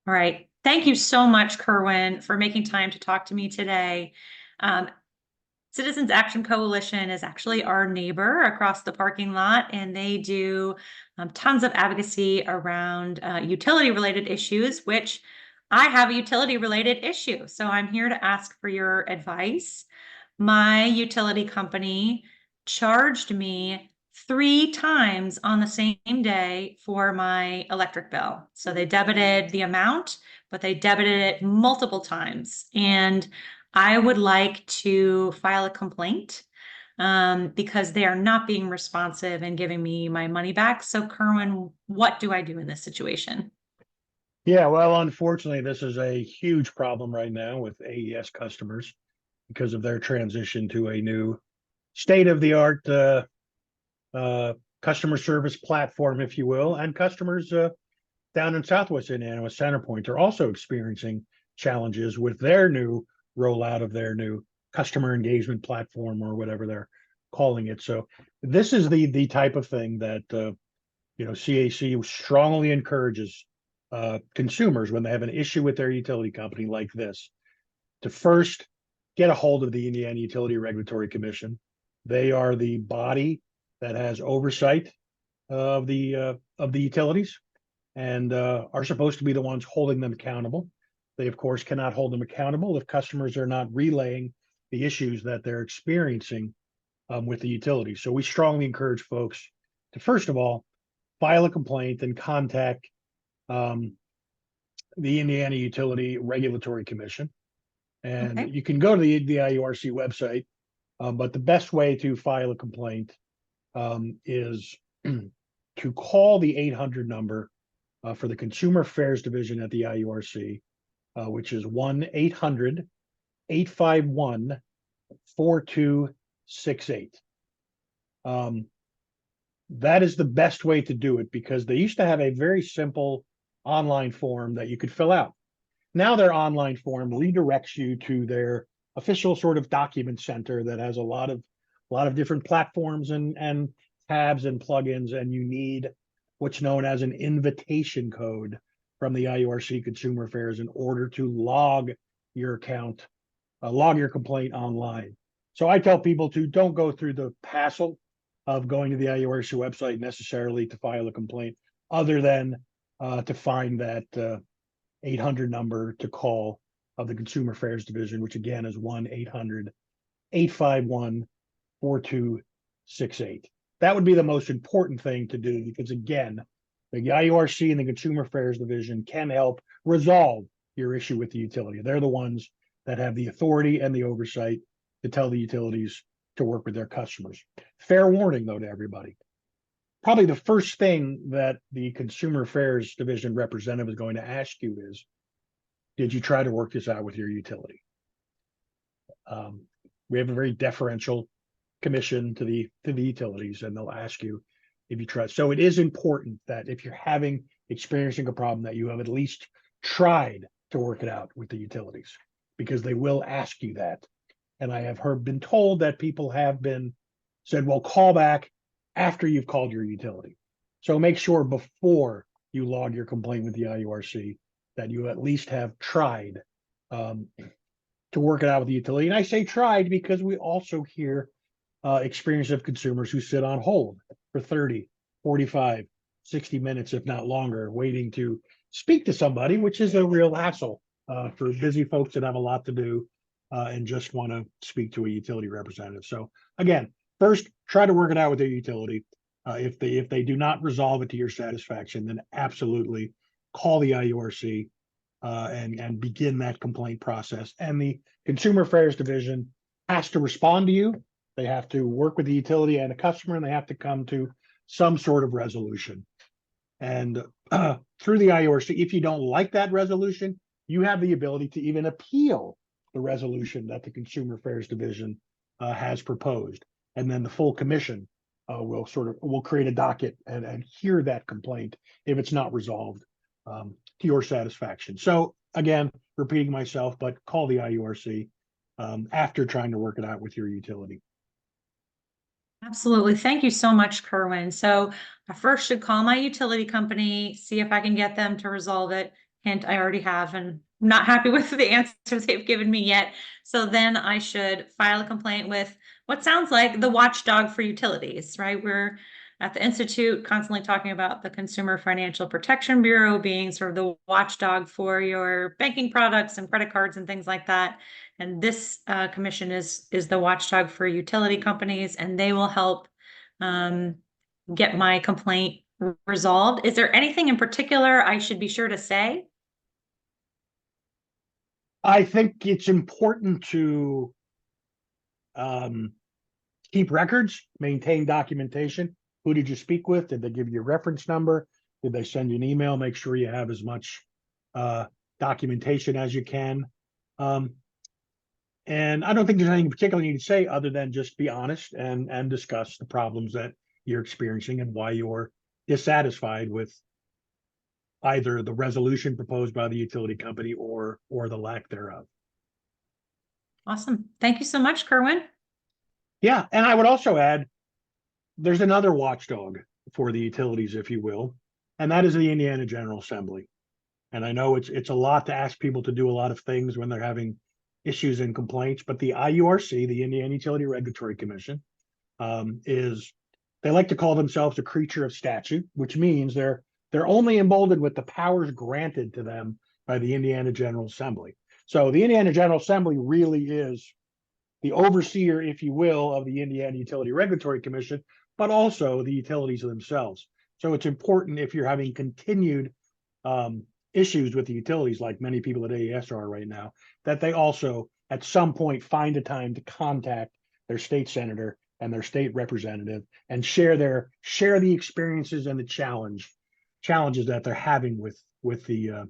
All right. Thank you so much, Kerwin, for making time to talk to me today. Um, Citizens Action Coalition is actually our neighbor across the parking lot, and they do tons of advocacy around utility-related issues, which I have a utility-related issue. So I'm here to ask for your advice. My utility company charged me 3 times on the same day for my electric bill. So they debited the amount, but they debited it multiple times. And I would like to file a complaint because they are not being responsive and giving me my money back. So, Kerwin, what do I do in this situation? Yeah, well, unfortunately, this is a huge problem right now with AES customers because of their transition to a new state-of-the-art customer service platform, if you will. And customers down in Southwest Indiana with CenterPoint are also experiencing challenges with their new rollout of their new customer engagement platform or whatever they're calling it. So this is the type of thing that CAC strongly encourages consumers when they have an issue with their utility company like this to first get a hold of the Indiana Utility Regulatory Commission. They are the body that has oversight of the utilities and are supposed to be the ones holding them accountable. They, of course, cannot hold them accountable if customers are not relaying the issues that they're experiencing with the utility. So we strongly encourage folks to, first of all, file a complaint and contact the Indiana Utility Regulatory Commission. And Okay. you can go to the IURC website, but the best way to file a complaint is to call the 800 number for the Consumer Affairs Division at the IURC, which is 1-800-851-4268. That is the best way to do it because they used to have a very simple online form that you could fill out. Now their online form redirects you to their official sort of document center that has a lot of different platforms and tabs and plugins, and you need what's known as an invitation code from the IURC Consumer Affairs in order to log your account, log your complaint online. So I tell people to don't go through the hassle of going to the IURC website necessarily to file a complaint, other than to find that 800 number to call of the Consumer Affairs Division, which again is 1-800-851-4268. That would be the most important thing to do because, again, the IURC and the Consumer Affairs Division can help resolve your issue with the utility. They're the ones that have the authority and the oversight to tell the utilities to work with their customers. Fair warning, though, to everybody. Probably the first thing that the Consumer Affairs Division representative is going to ask you is, did you try to work this out with your utility? We have a very deferential commission to the utilities, and they'll ask you if you try. So it is important that if you're experiencing a problem, that you have at least tried to work it out with the utilities, because they will ask you that. And I have been told that people have been said, well, call back after you've called your utility. So make sure before you log your complaint with the IURC that you at least have tried to work it out with the utility. And I say tried because we also hear experience of consumers who sit on hold for 30, 45, 60 minutes, if not longer, waiting to speak to somebody, which is a real hassle for busy folks that have a lot to do and just want to speak to a utility representative. So again, first, try to work it out with their utility. If they do not resolve it to your satisfaction, then absolutely call the IURC and begin that complaint process. And the Consumer Affairs Division has to respond to you. They have to work with the utility and the customer, and they have to come to some sort of resolution. And through the IURC, if you don't like that resolution, you have the ability to even appeal the resolution that the Consumer Affairs Division has proposed. And then the full commission will create a docket and hear that complaint if it's not resolved to your satisfaction. So again, repeating myself, but call the IURC after trying to work it out with your utility. Absolutely. Thank you so much, Kerwin. So I first should call my utility company, see if I can get them to resolve it, hint I already have, and I'm not happy with the answers they've given me yet. So then I should file a complaint with what sounds like the watchdog for utilities, right? We're at the Institute constantly talking about the Consumer Financial Protection Bureau being sort of the watchdog for your banking products and credit cards and things like that. And this commission is the watchdog for utility companies, and they will help get my complaint resolved. Is there anything in particular I should be sure to say? I think it's important to keep records, maintain documentation. Who did you speak with? Did they give you a reference number? Did they send you an email? Make sure you have as much documentation as you can. And I don't think there's anything particular you need to say other than just be honest and discuss the problems that you're experiencing and why you're dissatisfied with either the resolution proposed by the utility company or the lack thereof. Awesome. Thank you so much, Kerwin. Yeah, and I would also add, there's another watchdog for the utilities, if you will, and that is the Indiana General Assembly. And I know it's a lot to ask people to do a lot of things when they're having issues and complaints, but the IURC, the Indiana Utility Regulatory Commission, they like to call themselves a creature of statute, which means they're only emboldened with the powers granted to them by the Indiana General Assembly. So the Indiana General Assembly really is the overseer, if you will, of the Indiana Utility Regulatory Commission, but also the utilities themselves. So it's important, if you're having continued issues with the utilities, like many people at AES are right now, that they also at some point find a time to contact their state senator and their state representative and share the experiences and the challenges that they're having with the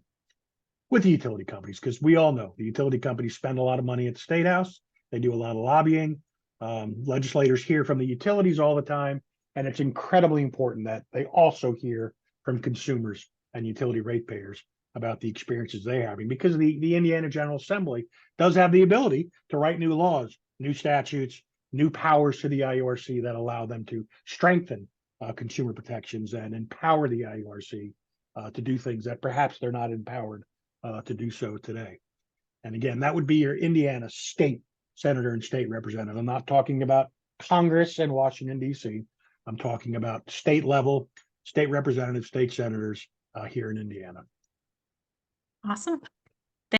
utility companies, because we all know the utility companies spend a lot of money at the State House. They do a lot of lobbying. Legislators hear from the utilities all the time, and it's incredibly important that they also hear from consumers and utility ratepayers about the experiences they're having, because the Indiana General Assembly does have the ability to write new laws, new statutes, new powers to the IURC that allow them to strengthen consumer protections and empower the IURC to do things that perhaps they're not empowered to do so today. And again, that would be your Indiana state senator and state representative. I'm not talking about Congress and Washington, D.C. I'm talking about state level, state representatives, state senators here in Indiana. Awesome.